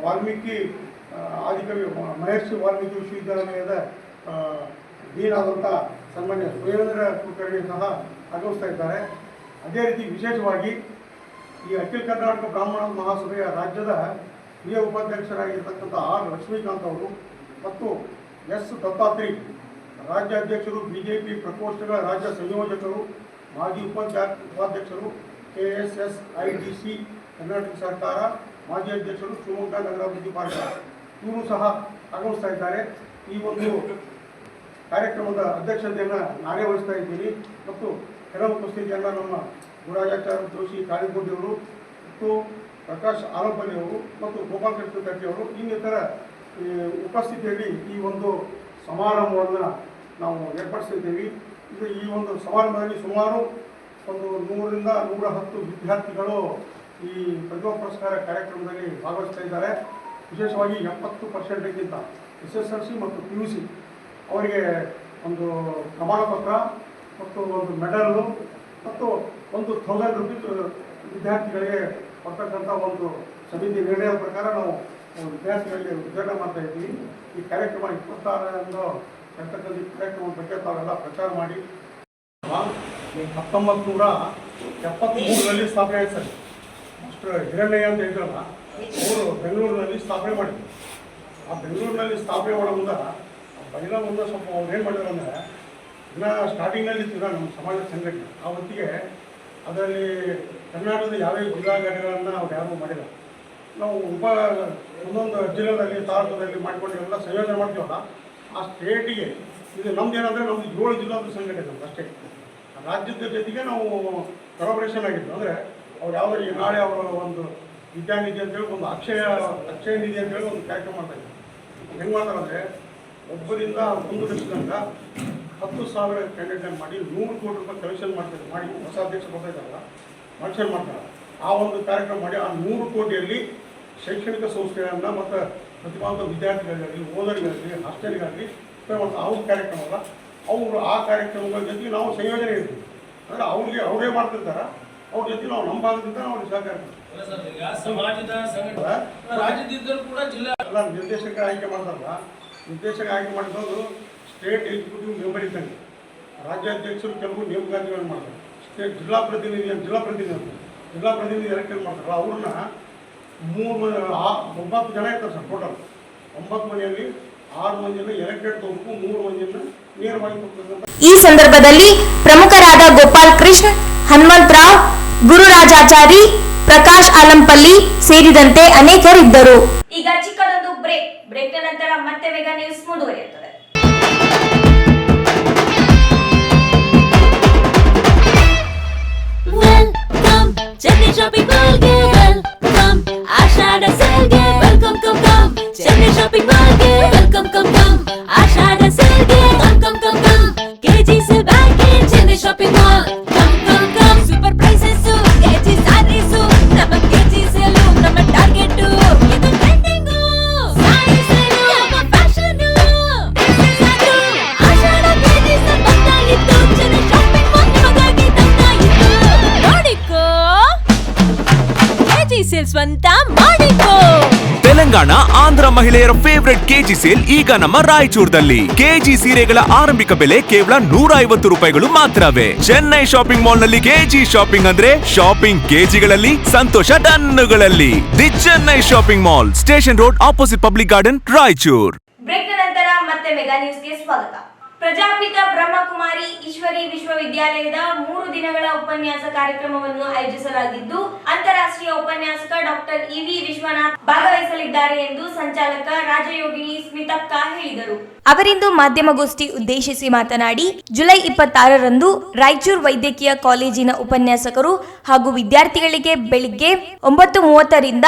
ವಾಲ್ಮೀಕಿ ಆದಿಕವಿ ಮಹರ್ಷಿ ವಾಲ್ಮೀಕಿ ವಿಶ್ವವಿದ್ಯಾಲಯದ ಡೀನ್ ಆದಂಥ ಸನ್ಮಾನ್ಯ ಸುರೇಂದ್ರ ಕುಲಕರ್ಣಿ ಸಹ ಆಗಮಿಸ್ತಾ ಇದ್ದಾರೆ. ಅದೇ ರೀತಿ ವಿಶೇಷವಾಗಿ ಈ ಅಖಿಲ ಕರ್ನಾಟಕ ಬ್ರಾಹ್ಮಣ ಮಹಾಸಭೆಯ ರಾಜ್ಯದ ಹಿರಿಯ ಉಪಾಧ್ಯಕ್ಷರಾಗಿರ್ತಕ್ಕಂಥ ಆರ್ ಲಕ್ಷ್ಮೀಕಾಂತ್ ಅವರು ಮತ್ತು ಎಸ್ ದತ್ತಾತ್ರಿ ರಾಜ್ಯಾಧ್ಯಕ್ಷರು, ಬಿಜೆಪಿ ಪ್ರಕೋಷ್ಠಗಳ ರಾಜ್ಯ ಸಂಯೋಜಕರು, ಮಾಜಿ ಉಪಾಧ್ಯಕ್ಷರು, KSSIDC ಕರ್ನಾಟಕ ಸರ್ಕಾರ ಮಾಜಿ ಅಧ್ಯಕ್ಷರು, ಶಿವಮೊಗ್ಗ ನಗರಾಭಿವೃದ್ಧಿ ಪಾಲಿಕೆ ಇವರು ಸಹ ಆಗಮಿಸ್ತಾ ಇದ್ದಾರೆ. ಈ ಒಂದು ಕಾರ್ಯಕ್ರಮದ ಅಧ್ಯಕ್ಷತೆಯನ್ನು ನಾನೇ ವಹಿಸ್ತಾ ಇದ್ದೀನಿ ಮತ್ತು ಕೆಲ ಉಪಸ್ಥಿತಿಯನ್ನು ನಮ್ಮ ಗುರುರಾಜಾಚಾರ್ಯ ಜೋಶಿ ಕಾಳಿಗೋಡಿಯವರು ಮತ್ತು ಪ್ರಕಾಶ್ ಆಲಂಪಲ್ಲಿ ಅವರು ಮತ್ತು ಗೋಪಾಲಕೃಷ್ಣ ಕಟ್ಟಿ ಅವರು ಇನ್ನಿತರ ಉಪಸ್ಥಿತಿಯಲ್ಲಿ ಈ ಒಂದು ಸಮಾರಂಭವನ್ನು ನಾವು ಏರ್ಪಡಿಸಿದ್ದೀವಿ. ಇದು ಈ ಒಂದು ಸಮಾರಂಭದಲ್ಲಿ ಸುಮಾರು ಒಂದು 100ರಿಂದ 110 ವಿದ್ಯಾರ್ಥಿಗಳು ಈ ಪ್ರತಿಭಾ ಪುರಸ್ಕಾರ ಕಾರ್ಯಕ್ರಮದಲ್ಲಿ ಭಾಗವಹಿಸ್ತಾ ಇದ್ದಾರೆ. ವಿಶೇಷವಾಗಿ 70%ಗಿಂತ SSLC ಮತ್ತು PUC ಅವರಿಗೆ ಒಂದು ಪ್ರಮಾಣ ಪತ್ರ ಮತ್ತು ಒಂದು ಮೆಡಲು ಮತ್ತು ಒಂದು 1000 ರೂಪೀಸ್ ವಿದ್ಯಾರ್ಥಿಗಳಿಗೆ ಕೊಡ್ತಕ್ಕಂಥ ಒಂದು ಸಮಿತಿ ನಿರ್ಣಯದ ಪ್ರಕಾರ ನಾವು ವಿದ್ಯಾರ್ಥಿಗಳಿಗೆ ವಿತರಣೆ ಮಾಡ್ತಾ ಇದ್ದೀವಿ. ಈ ಕಾರ್ಯಕ್ರಮ 26ರಂದು ಇರ್ತಕ್ಕಂಥ ಈ ಕಾರ್ಯಕ್ರಮದ ಬಗ್ಗೆ ತಾವೆಲ್ಲ ಪ್ರಚಾರ ಮಾಡಿ 1973ರಲ್ಲಿ ಸ್ಥಾಪನೆ ಆಯ್ತು ಸರ್. ಮಾಸ್ಟರ್ ಹಿರಣ್ಣಯ್ಯ ಅಂತ ಹೇಳಿದ್ರಲ್ಲ, ಅವರು ಬೆಂಗಳೂರಿನಲ್ಲಿ ಸ್ಥಾಪನೆ ಮಾಡಿದ್ರು. ಆ ಬೆಂಗಳೂರಿನಲ್ಲಿ ಸ್ಥಾಪನೆ ಮಾಡೋ ಮುಂದೆ ಬೈಲ ಮುಂದೆ ಸ್ವಲ್ಪ ಅವ್ರು ಏನು ಮಾಡಿದ್ರು ಅಂದರೆ, ಇನ್ನೂ ಸ್ಟಾರ್ಟಿಂಗ್ನಲ್ಲಿ ಇತ್ತು ನಮ್ಮ ಸಮಾಜ ಸಂಘಟನೆ. ಆ ಹೊತ್ತಿಗೆ ಅದರಲ್ಲಿ ಕರ್ನಾಟಕದ ಯಾವ್ಯಾವ ಜಿಲ್ಲಾ ಘಟಕಗಳನ್ನು ಅವ್ರು ಯಾರೂ ಮಾಡಿಲ್ಲ. ನಾವು ಒಂದೊಂದು ಜಿಲ್ಲೆಯಲ್ಲಿ ತಾಲೂಕದಲ್ಲಿ ಮಾಡಿಕೊಂಡು ಎಲ್ಲ ಸಂಯೋಜನೆ ಮಾಡ್ತೀವಲ್ಲ, ಆ ಸ್ಟೇಟಿಗೆ ಇದು ನಮ್ದು ಏನಂದರೆ ನಮ್ಮದು 7 ಜಿಲ್ಲಾದ ಸಂಘಟನೆ ನಮ್ದು ಅಷ್ಟೇ. ರಾಜ್ಯದ ಜೊತೆಗೆ ನಾವು ಕೊಲಾಬ್ರೇಷನ್ ಆಗಿದ್ದು. ಅಂದರೆ ಅವ್ರು ಯಾವುದೇ ನಾಳೆ ಅವರ ಒಂದು ವಿದ್ಯಾನಿಧಿ ಅಂತೇಳಿ ಒಂದು ಅಕ್ಷಯ ನಿಧಿ ಅಂತೇಳಿ ಒಂದು ಕಾರ್ಯಕ್ರಮ ಮಾಡ್ತಾಯಿದ್ರು. ಹೆಂಗೆ ಮಾಡ್ತಾರಂದರೆ, ಒಬ್ಬರಿಂದ 1 ಲಕ್ಷ ತನಕ 10,000 ಕ್ಯಾಂಡಿಡೇಟ್ ಮಾಡಿ 100 ಕೋಟಿ ರೂಪಾಯಿ ಕಲೆಕ್ಷನ್ ಮಾಡ್ತಾರೆ. ಮಾಡಿ ಹೊಸ ಅಧ್ಯಕ್ಷ ಬರ್ತಾಯಿದ್ದಾರಲ್ಲ, ಕಲೆಕ್ಷನ್ ಮಾಡ್ತಾರೆ. ಆ ಒಂದು ಕಾರ್ಯಕ್ರಮ ಮಾಡಿ ಆ 100 ಕೋಟಿಯಲ್ಲಿ ಶೈಕ್ಷಣಿಕ ಸಂಸ್ಥೆಗಳನ್ನು ಮತ್ತು ಪ್ರತಿಭಾವಂತ ವಿದ್ಯಾರ್ಥಿಗಳಿಗಾಗಲಿ, ಓದರಿಗಾಗಲಿ, ಹಾಸ್ಟೆಲ್ಗಾಗಲಿ ಒಂದು ಅವ್ರ ಕಾರ್ಯಕ್ರಮ ಅಲ್ಲ, ಅವರು ಆ ಕಾರ್ಯಕ್ರಮಗಳ ಜೊತೆಗೆ ನಾವು ಸಂಯೋಜನೆ ಇರ್ತೀವಿ. ಅಂದರೆ ಅವರೇ ಮಾಡ್ತಿರ್ತಾರೆ, ಅವ್ರ ಜೊತೆ ನಾವು ನಮ್ಮ ಭಾಗದಿಂದ ಅವ್ರಿಗೆ ಸಹಕಾರ ಎಲ್ಲ ನಿರ್ದೇಶಕ ಆಯ್ಕೆ ಮಾಡ್ತಾರಲ್ಲ, ನಿರ್ದೇಶಕ ಆಯ್ಕೆ ಮಾಡಿದವರು ಸ್ಟೇಟ್ ಎಕ್ಸಿಕ್ಯೂಟಿವ್ ಮೆಂಬರ್ ಇದ್ದಂಗೆ. ರಾಜ್ಯಾಧ್ಯಕ್ಷರು ಕೆಲವು ನೇಮಕಾತಿಗಳನ್ನು ಮಾಡ್ತಾರೆ. ಸ್ಟೇಟ್ ಜಿಲ್ಲಾ ಪ್ರತಿನಿಧಿ ಎಲೆಕ್ಷನ್ ಮಾಡ್ತಾರಲ್ಲ, ಅವ್ರನ್ನ 9 ಜನ ಇರ್ತಾರೆ ಸರ್. ಟೋಟಲ್ 9 ಮನೆಯಲ್ಲಿ 6 ಮಂದಿಯನ್ನು ಎಲೆಕ್ಟೆಡ್ ತಗೋಬೇಕು, 3 ಮಂದಿಯನ್ನು ನೇರವಾಗಿ ತಗೋಬೇಕು. ಈ ಸಂದರ್ಭದಲ್ಲಿ ಪ್ರಮುಖರಾದ ಗೋಪಾಲ್ ಕೃಷ್ಣ, ಹನುಮಂತರಾವ್, ಗುರುರಾಜಾಚಾರಿ, ಪ್ರಕಾಶ್ ಆಲಂಪಲ್ಲಿ ಸೇರಿದಂತೆ ಅನೇಕರಿದ್ದರು. ಈಗ ಚಿಕ್ಕದೊಂದು ಬ್ರೇಕ್ ನಂತರ ಮತ್ತೆ ಮೆಗಾ ನ್ಯೂಸ್ ಮುಂದುವರಿಯುತ್ತದೆ. Chennai Shopping Mall ge welcome, Ashada sale ge welcome, come. Chennai Shopping Mall ge welcome, come. Ashada sale ge welcome, come. KG sale bag ge Chennai Shopping Mall, come. Super prices su, KG sarees su, nama KG sale nama target idu trending saree sale nama fashion this is adu Ashada KG sale ಬಂದಾಯಿತು. Chennai Shopping Mall ನಿಮಗಾಗಿ ತಂದಾಯಿತು. ನೋಡಿಕೋ KG sale ಸ್ವಂತ ಮಾಡಿಕೋ. ತೆಲಂಗಾಣ ಆಂಧ್ರ ಮಹಿಳೆಯರ favourite KG sale ಈಗ ನಮ್ಮ ರಾಯಚೂರದಲ್ಲಿ. KG ಸೀರೆಗಳ ಆರಂಭಿಕ ಬೆಲೆ ಕೇವಲ 150 ರೂಪಾಯಿಗಳು ಮಾತ್ರವೇ. ಚೆನ್ನೈ ಶಾಪಿಂಗ್ ಮಾಲ್ ನಲ್ಲಿ ಕೆಜಿ ಶಾಪಿಂಗ್ ಅಂದ್ರೆ ಶಾಪಿಂಗ್ ಕೆಜಿಗಳಲ್ಲಿ, ಸಂತೋಷ ಟನ್ನುಗಳಲ್ಲಿ. The Chennai shopping mall, station road, opposite public garden, Raichur. Break ನಂತರ ಮತ್ತೆ ಮೆಗಾ ನ್ಯೂಸ್ಗೆ ಸ್ವಾಗತ. ಪ್ರಜಾಪಿತ ಬ್ರಹ್ಮಕುಮಾರಿ ಈಶ್ವರಿ ವಿಶ್ವವಿದ್ಯಾಲಯದ 3 ದಿನಗಳ ಉಪನ್ಯಾಸ ಕಾರ್ಯಕ್ರಮವನ್ನು ಆಯೋಜಿಸಲಾಗಿದ್ದು, ಅಂತಾರಾಷ್ಟ್ರೀಯ ಉಪನ್ಯಾಸಕ ಡಾಕ್ಟರ್ EV ವಿಶ್ವನಾಥ್ ಭಾಗವಹಿಸಲಿದ್ದಾರೆ ಎಂದು ಸಂಚಾಲಕ ರಾಜಯೋಗಿನಿ ಸ್ಮಿತಕ್ಕ ಹೇಳಿದರು. ಅವರಿಂದು ಮಾಧ್ಯಮಗೋಷ್ಠಿ ಉದ್ದೇಶಿಸಿ ಮಾತನಾಡಿ, ಜುಲೈ 26ರಂದು ರಾಯಚೂರು ವೈದ್ಯಕೀಯ ಕಾಲೇಜಿನ ಉಪನ್ಯಾಸಕರು ಹಾಗೂ ವಿದ್ಯಾರ್ಥಿಗಳಿಗೆ ಬೆಳಿಗ್ಗೆ 9:30ರಿಂದ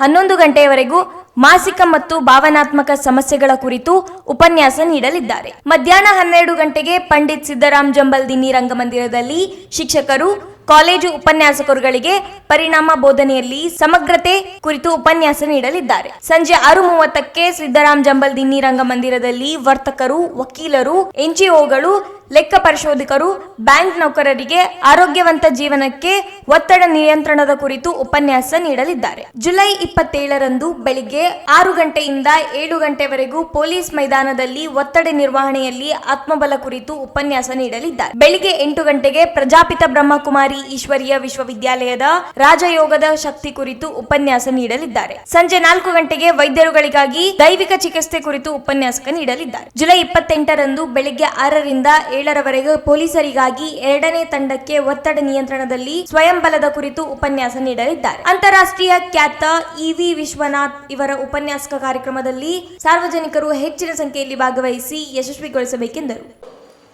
11 ಗಂಟೆಯವರೆಗೂ ಮಾಸಿಕ ಮತ್ತು ಭಾವನಾತ್ಮಕ ಸಮಸ್ಯೆಗಳ ಕುರಿತು ಉಪನ್ಯಾಸ ನೀಡಲಿದ್ದಾರೆ. ಮಧ್ಯಾಹ್ನ 12 ಗಂಟೆಗೆ ಪಂಡಿತ್ ಸಿದ್ದರಾಮ್ ಜಂಬಲ್ದಿನ್ನಿ ರಂಗಮಂದಿರದಲ್ಲಿ ಶಿಕ್ಷಕರು, ಕಾಲೇಜು ಉಪನ್ಯಾಸಕರುಗಳಿಗೆ ಪರಿಣಾಮ ಬೋಧನೆಯಲ್ಲಿ ಸಮಗ್ರತೆ ಕುರಿತು ಉಪನ್ಯಾಸ ನೀಡಲಿದ್ದಾರೆ. ಸಂಜೆ 6:30ಕ್ಕೆ ಸಿದ್ದರಾಮ್ ಜಂಬಲ್ ದಿನ್ನಿ ರಂಗಮಂದಿರದಲ್ಲಿ ವರ್ತಕರು, ವಕೀಲರು, ಎನ್ಜಿಒಗಳು, ಲೆಕ್ಕ ಪರಿಶೋಧಕರು, ಬ್ಯಾಂಕ್ ನೌಕರರಿಗೆ ಆರೋಗ್ಯವಂತ ಜೀವನಕ್ಕೆ ಒತ್ತಡ ನಿಯಂತ್ರಣದ ಕುರಿತು ಉಪನ್ಯಾಸ ನೀಡಲಿದ್ದಾರೆ. ಜುಲೈ 27ರಂದು ಬೆಳಿಗ್ಗೆ 6 ಗಂಟೆಯಿಂದ 7 ಗಂಟೆವರೆಗೂ ಪೊಲೀಸ್ ಮೈದಾನದಲ್ಲಿ ಒತ್ತಡ ನಿರ್ವಹಣೆಯಲ್ಲಿ ಆತ್ಮಬಲ ಕುರಿತು ಉಪನ್ಯಾಸ ನೀಡಲಿದ್ದಾರೆ. ಬೆಳಿಗ್ಗೆ 8 ಗಂಟೆಗೆ ಪ್ರಜಾಪಿತ ಬ್ರಹ್ಮಕುಮಾರಿ ಈಶ್ವರೀಯ ವಿಶ್ವವಿದ್ಯಾಲಯದ ರಾಜಯೋಗದ ಶಕ್ತಿ ಕುರಿತು ಉಪನ್ಯಾಸ ನೀಡಲಿದ್ದಾರೆ. ಸಂಜೆ 4 ಗಂಟೆಗೆ ವೈದ್ಯರುಗಳಿಗಾಗಿ ದೈವಿಕ ಚಿಕಿತ್ಸೆ ಕುರಿತು ಉಪನ್ಯಾಸ ನೀಡಲಿದ್ದಾರೆ. ಜುಲೈ 28ರಂದು ಬೆಳಿಗ್ಗೆ 6ರಿಂದ 7ರವರೆಗೆ ಪೊಲೀಸರಿಗಾಗಿ 2ನೇ ತಂಡಕ್ಕೆ ಒತ್ತಡ ನಿಯಂತ್ರಣದಲ್ಲಿ ಸ್ವಯಂ ಬಲದ ಕುರಿತು ಉಪನ್ಯಾಸ ನೀಡಲಿದ್ದಾರೆ. ಅಂತಾರಾಷ್ಟ್ರೀಯ ಖ್ಯಾತ ಇವಿ ವಿಶ್ವನಾಥ್ ಇವರ ಉಪನ್ಯಾಸಕ ಕಾರ್ಯಕ್ರಮದಲ್ಲಿ ಸಾರ್ವಜನಿಕರು ಹೆಚ್ಚಿನ ಸಂಖ್ಯೆಯಲ್ಲಿ ಭಾಗವಹಿಸಿ ಯಶಸ್ವಿಗೊಳಿಸಬೇಕೆಂದರು.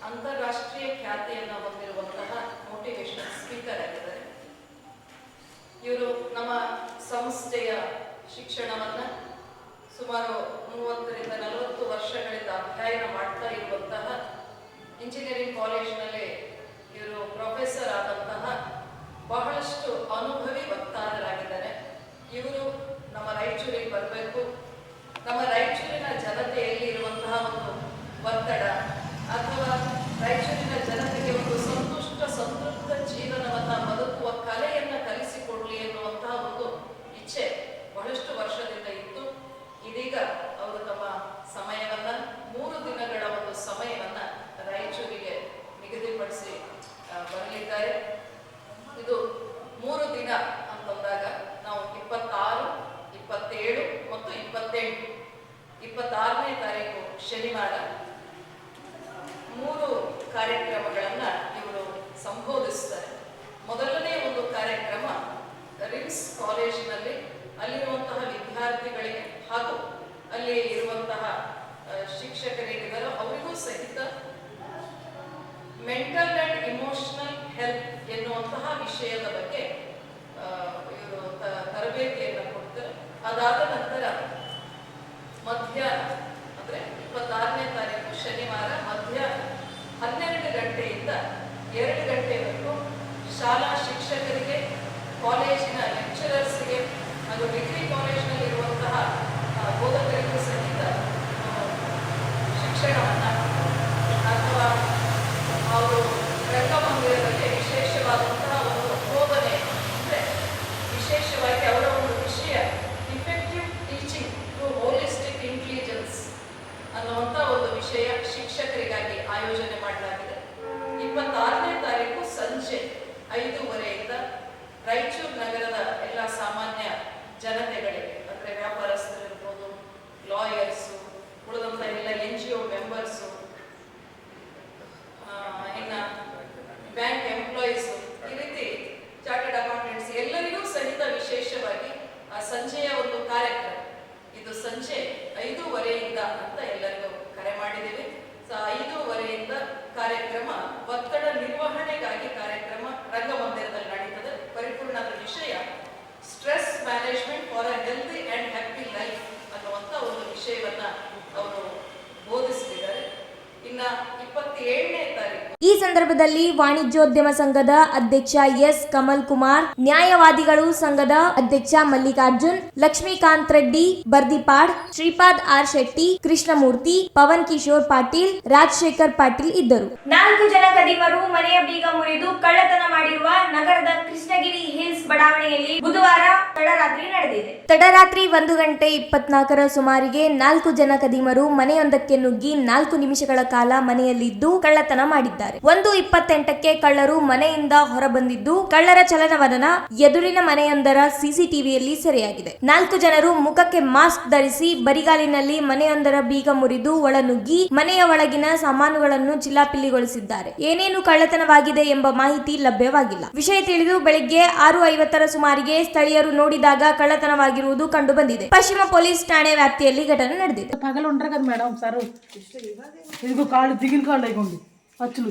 ಅಂತಾರಾಷ್ಟ್ರೀಯ ಖ್ಯಾತಿಯನ್ನು ಹೊಂದಿರುವಂತಹ ಮೋಟಿವೇಶನಲ್ ಸ್ಪೀಕರ್ ಆಗಿದ್ದಾರೆ. ಇವರು ನಮ್ಮ ಸಂಸ್ಥೆಯ ಶಿಕ್ಷಣವನ್ನ ಸುಮಾರು 30ರಿಂದ 40 ವರ್ಷಗಳಿಂದ ಅಧ್ಯಯನ ಮಾಡ್ತಾ ಇರುವಂತಹ ಇಂಜಿನಿಯರಿಂಗ್ ಕಾಲೇಜಿನಲ್ಲಿ ಇವರು ಪ್ರೊಫೆಸರ್ ಆದಂತಹ ಬಹಳಷ್ಟು ಅನುಭವಿ ವಕ್ತಾರರಾಗಿದ್ದಾರೆ. ಇವರು ನಮ್ಮ ರಾಯಚೂರಿಗೆ ಬರಬೇಕು, ನಮ್ಮ ರಾಯಚೂರಿನ ಜನತೆಯಲ್ಲಿ ಇರುವಂತಹ ಒಂದು ಒತ್ತಡ ಅಥವಾ ರಾಯಚೂರಿನ ಜನತೆಗೆ ಒಂದು ಸಂತೃಪ್ತ ಜೀವನವನ್ನು ಬದುಕುವ ಕಲೆಯನ್ನು ಕಲಿಸಿಕೊಡ್ಲಿ ಎನ್ನುವಂತಹ ಒಂದು ಇಚ್ಛೆ ಬಹಳಷ್ಟು ವರ್ಷದಿಂದ ಇತ್ತು. ಇದೀಗ ಅವರು ತಮ್ಮ ಸಮಯವನ್ನ 3 ದಿನಗಳ ಒಂದು ಸಮಯವನ್ನ ರಾಯಚೂರಿಗೆ ನಿಗದಿಪಡಿಸಿ ಬರಲಿದ್ದಾರೆ. ಇದು 3 ದಿನ ಅಂತಂದಾಗ ನಾವು 26, 27 ಮತ್ತು 28, 26ನೇ ತಾರೀಕು ಶನಿವಾರ 3 ಕಾರ್ಯಕ್ರಮಗಳನ್ನು ಇವರು ಸಂಬೋಧಿಸ್ತಾರೆ. ಮೊದಲನೇ ಒಂದು ಕಾರ್ಯಕ್ರಮ ರಿಮ್ಸ್ ಕಾಲೇಜಿನಲ್ಲಿ ಅಲ್ಲಿರುವಂತಹ ವಿದ್ಯಾರ್ಥಿಗಳಿಗೆ ಹಾಗೂ ಅಲ್ಲಿ ಇರುವಂತಹ ಶಿಕ್ಷಕರೇನಿದ್ದಾರೋ ಅವರಿಗೂ ಸಹಿತ ಮೆಂಟಲ್ ಅಂಡ್ ಇಮೋಷನಲ್ ಹೆಲ್ತ್ ಎನ್ನುವಂತಹ ವಿಷಯದ ಬಗ್ಗೆ ಇವರು ತರಬೇತಿಯನ್ನು ಕೊಡ್ತಾರೆ. ಅದಾದ ನಂತರ ಮಧ್ಯಾಹ್ನ ಅಂದರೆ 26ನೇ ತಾರೀಕು ಶನಿವಾರ ಮಧ್ಯಾಹ್ನ 12 ಗಂಟೆಯಿಂದ 2 ಗಂಟೆವರೆಗೂ ಶಾಲಾ ಶಿಕ್ಷಕರಿಗೆ, ಕಾಲೇಜಿನ ಲೆಕ್ಚರರ್ಸ್ಗೆ ಹಾಗೂ ಡಿಗ್ರಿ ಕಾಲೇಜಿನಲ್ಲಿ ಇರುವಂತಹ ಬೋಧಕರಿಗೂ ಸಹಿತ ಶಿಕ್ಷಣವನ್ನು ಅಥವಾ ಅವರು ರಂಗಮಂದಿರದಲ್ಲಿ ವಿಶೇಷವಾದಂತಹ ಒಂದು ಬೋಧನೆ ಅಂದರೆ ವಿಶೇಷವಾಗಿ ಅವರ ಒಂದು ವಿಷಯ effective teaching through holistic intelligence ಅನ್ನುವಂಥ ಒಂದು ವಿಷಯ ಶಿಕ್ಷಕರಿಗಾಗಿ ಆಯೋಜನೆ ಮಾಡಲಾಗಿದೆ. 26ನೇ ತಾರೀಕು ಸಂಜೆ 5:30ರಿಂದ ರಾಯಚೂರು ನಗರದ ಎಲ್ಲ ಸಾಮಾನ್ಯ ಜನತೆಗಳಿಗೆ ಅಂದರೆ ವ್ಯಾಪಾರಸ್ಥರಿರ್ಬೋದು, ಲಾಯರ್ಸು, ಉಳಿದಂಥ ಎಲ್ಲ NGO ಮೆಂಬರ್ಸು, ಇನ್ನು ಬ್ಯಾಂಕ್ ಎಂಪ್ಲಾಯೀಸು, ಈ ರೀತಿ ಚಾರ್ಟರ್ಡ್ ಅಕೌಂಟೆಂಟ್ಸ್ ಎಲ್ಲರಿಗೂ ಸಹಿತ ವಿಶೇಷವಾಗಿ ಆ ಸಂಜೆಯ ಒಂದು ಕಾರ್ಯಕ್ರಮ ಇದು ಸಂಜೆ 5:30ರಿಂದ ಅಂತ ಎಲ್ಲರಿಗೂ ಕರೆ ಮಾಡಿದ್ದೀವಿ. 5:30ರಿಂದ ಕಾರ್ಯಕ್ರಮ ಒತ್ತಡ ನಿರ್ವಹಣೆಗಾಗಿ ಕಾರ್ಯಕ್ರಮ ರಂಗಮಂದಿರದಲ್ಲಿ ನಡೀತದೆ. ಪರಿಪೂರ್ಣದ ವಿಷಯ stress management for a healthy and happy life ಅನ್ನುವಂಥ ಒಂದು ವಿಷಯವನ್ನ ಅವರು ಬೋಧಿಸಲಿದ್ದಾರೆ. ಇನ್ನ 27ನೇ ತಾರೀಕು ಈ ಸಂದರ್ಭದಲ್ಲಿ ವಾಣಿಜ್ಯೋದ್ಯಮ ಸಂಘದ ಅಧ್ಯಕ್ಷ ಎಸ್ ಕಮಲ್ ಕುಮಾರ್, ನ್ಯಾಯವಾದಿಗಳು ಸಂಘದ ಅಧ್ಯಕ್ಷ ಮಲ್ಲಿಕಾರ್ಜುನ್, ಲಕ್ಷ್ಮೀಕಾಂತ್ ರೆಡ್ಡಿ ಬರ್ದಿಪಾಡ್, ಶ್ರೀಪಾದ್ ಆರ್ ಶೆಟ್ಟಿ, ಕೃಷ್ಣಮೂರ್ತಿ, ಪವನ್ ಕಿಶೋರ್ ಪಾಟೀಲ್, ರಾಜಶೇಖರ್ ಪಾಟೀಲ್ ಇದ್ದರು. 4 ಜನ ಕದಿಮರು ಮನೆಯ ಬೀಗ ಮುರಿದು ಕಳ್ಳತನ ಮಾಡಿರುವ ನಗರದ ಕೃಷ್ಣಗಿರಿ ಹಿಲ್ಸ್ ಬಡಾವಣೆಯಲ್ಲಿ ಬುಧವಾರ ತಡರಾತ್ರಿ ನಡೆದಿದೆ. ತಡರಾತ್ರಿ 1:24 ಸುಮಾರಿಗೆ 4 ಜನ ಕದಿಮರು ಮನೆಯೊಂದಕ್ಕೆ ನುಗ್ಗಿ 4 ನಿಮಿಷಗಳ ಕಾಲ ಮನೆಯಲ್ಲಿದ್ದು ಕಳ್ಳತನ ಮಾಡಿದ್ದಾರೆ. 1:28ಕ್ಕೆ ಕಳ್ಳರು ಮನೆಯಿಂದ ಹೊರಬಂದಿದ್ದು ಕಳ್ಳರ ಚಲನವಲನ ಎದುರಿನ ಮನೆಯೊಂದರ ಸಿಸಿಟಿವಿಯಲ್ಲಿ ಸೆರೆಯಾಗಿದೆ. 4 ಜನರು ಮುಖಕ್ಕೆ ಮಾಸ್ಕ್ ಧರಿಸಿ ಬರಿಗಾಲಿನಲ್ಲಿ ಮನೆಯೊಂದರ ಬೀಗ ಮುರಿದು ಒಳನುಗ್ಗಿ ಮನೆಯ ಒಳಗಿನ ಸಾಮಾನುಗಳನ್ನು ಚಿಲ್ಲಾಪಿಲ್ಲಿಗೊಳಿಸಿದ್ದಾರೆ. ಏನೇನು ಕಳ್ಳತನವಾಗಿದೆ ಎಂಬ ಮಾಹಿತಿ ಲಭ್ಯವಾಗಿಲ್ಲ. ವಿಷಯ ತಿಳಿದು ಬೆಳಿಗ್ಗೆ 6:50 ಸುಮಾರಿಗೆ ಸ್ಥಳೀಯರು ನೋಡಿದಾಗ ಕಳ್ಳತನವಾಗಿರುವುದು ಕಂಡು ಬಂದಿದೆ. ಪಶ್ಚಿಮ ಪೊಲೀಸ್ ಠಾಣೆ ವ್ಯಾಪ್ತಿಯಲ್ಲಿ ಘಟನೆ ನಡೆದಿದೆ. పగలు ఉంటారు కదా మేడం సారు ఇదిగో కాళ్ళు దిగిన కాళ్ళు అయిపోండి అచ్చులు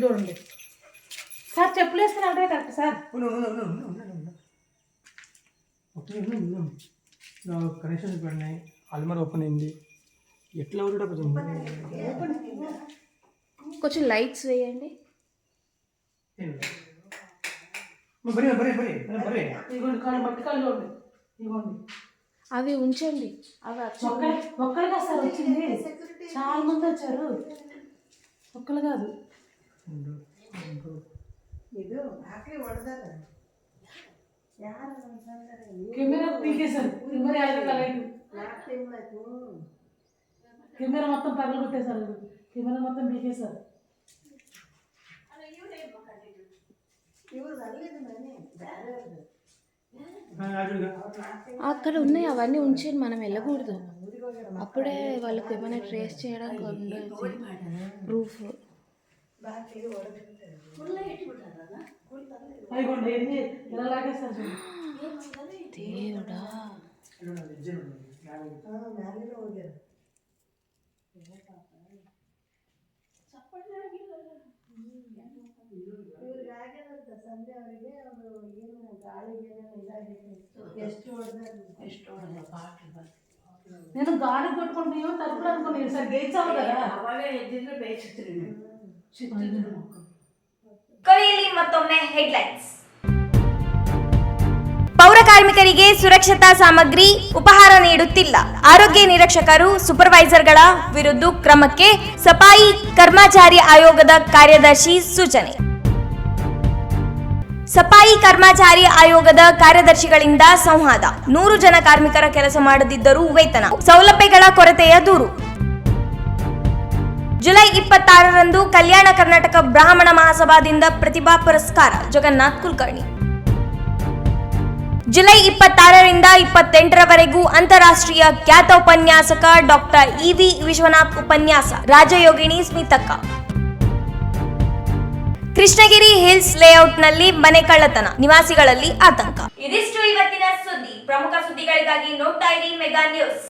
చూడండి సార్ చెప్పులు వేసుకుని అంటే కరెక్ట్ సార్ కనెక్షన్ పడినాయి, అల్మార్ ఓపెన్ అయింది, ఎట్లా కొంచెం లైట్స్ వేయండి. ಬರ್ರಿ ಬರ್ರಿ ಬರ್ರಿ ಬರ್ರಿ. ఇగోండి కాళ్ళు మట్టి కాళ్ళు చూడండి. ఇగోండి అవి ఉంచండి. అవి ఒక్కరిగా సార్ వచ్చింది, చాలా మంది వచ్చారు, ఒక్కరు కాదు. కెమెరా పీకేశారు, కెమెరా లైట్ కెమెరా మొత్తం పగలు కొట్టేశారు, కెమెరా మొత్తం పీకేశారు. అక్కడ ఉన్నాయి అవన్నీ ఉంచి మనం వెళ్ళకూడదు. అప్పుడే వాళ్ళకి ఏమైనా ట్రేస్ చేయడానికి ఉండదు ప్రూఫ్. అయిపోండి ఏంటి ఎలా లాగేస్తారు దేవుడా. నేను గాలి కొట్టుకుంటున్నాయో తలుపులు అనుకున్నాను సార్, గేట్స్ అవ్వ కదా. ಕೊನೆಯಲ್ಲಿ ಮತ್ತೊಮ್ಮೆ ಹೆಡ್ಲೈನ್ಸ್. ಪೌರ ಕಾರ್ಮಿಕರಿಗೆ ಸುರಕ್ಷತಾ ಸಾಮಗ್ರಿ ಉಪಹಾರ ನೀಡುತ್ತಿಲ್ಲ, ಆರೋಗ್ಯ ನಿರೀಕ್ಷಕರು ಸೂಪರ್ವೈಸರ್ಗಳ ವಿರುದ್ಧ ಕ್ರಮಕ್ಕೆ ಸಫಾಯಿ ಕರ್ಮಚಾರಿ ಆಯೋಗದ ಕಾರ್ಯದರ್ಶಿ ಸೂಚನೆ. ಸಫಾಯಿ ಕರ್ಮಚಾರಿ ಆಯೋಗದ ಕಾರ್ಯದರ್ಶಿಗಳಿಂದ ಸಂವಾದ. 100 ಜನ ಕಾರ್ಮಿಕರ ಕೆಲಸ ಮಾಡದಿದ್ದರೂ ವೇತನ, ಸೌಲಭ್ಯಗಳ ಕೊರತೆಯ ದೂರು. ಜುಲೈ 26ರಂದು ಕಲ್ಯಾಣ ಕರ್ನಾಟಕ ಬ್ರಾಹ್ಮಣ ಮಹಾಸಭಾದಿಂದ ಪ್ರತಿಭಾ ಪುರಸ್ಕಾರ ಜಗನ್ನಾಥ್ ಕುಲಕರ್ಣಿ. ಜುಲೈ 26ರಿಂದ 28ರವರೆಗೂ ಅಂತಾರಾಷ್ಟ್ರೀಯ ಖ್ಯಾತ ಉಪನ್ಯಾಸಕ ಡಾಕ್ಟರ್ ಇವಿ ವಿಶ್ವನಾಥ್ ಉಪನ್ಯಾಸ, ರಾಜಯೋಗಿಣಿ ಸ್ಮಿತಕ್ಕ. ಕೃಷ್ಣಗಿರಿ ಹಿಲ್ಸ್ ಲೇಔಟ್ನಲ್ಲಿ ಮನೆ ಕಳ್ಳತನ, ನಿವಾಸಿಗಳಲ್ಲಿ ಆತಂಕ. ಇದಿಷ್ಟು ಇವತ್ತಿನ ಸುದ್ದಿ. ಪ್ರಮುಖ ಸುದ್ದಿಗಳಿಗಾಗಿ ನೋಡ್ತಾ ಇರಿ ಮೆಗಾ ನ್ಯೂಸ್.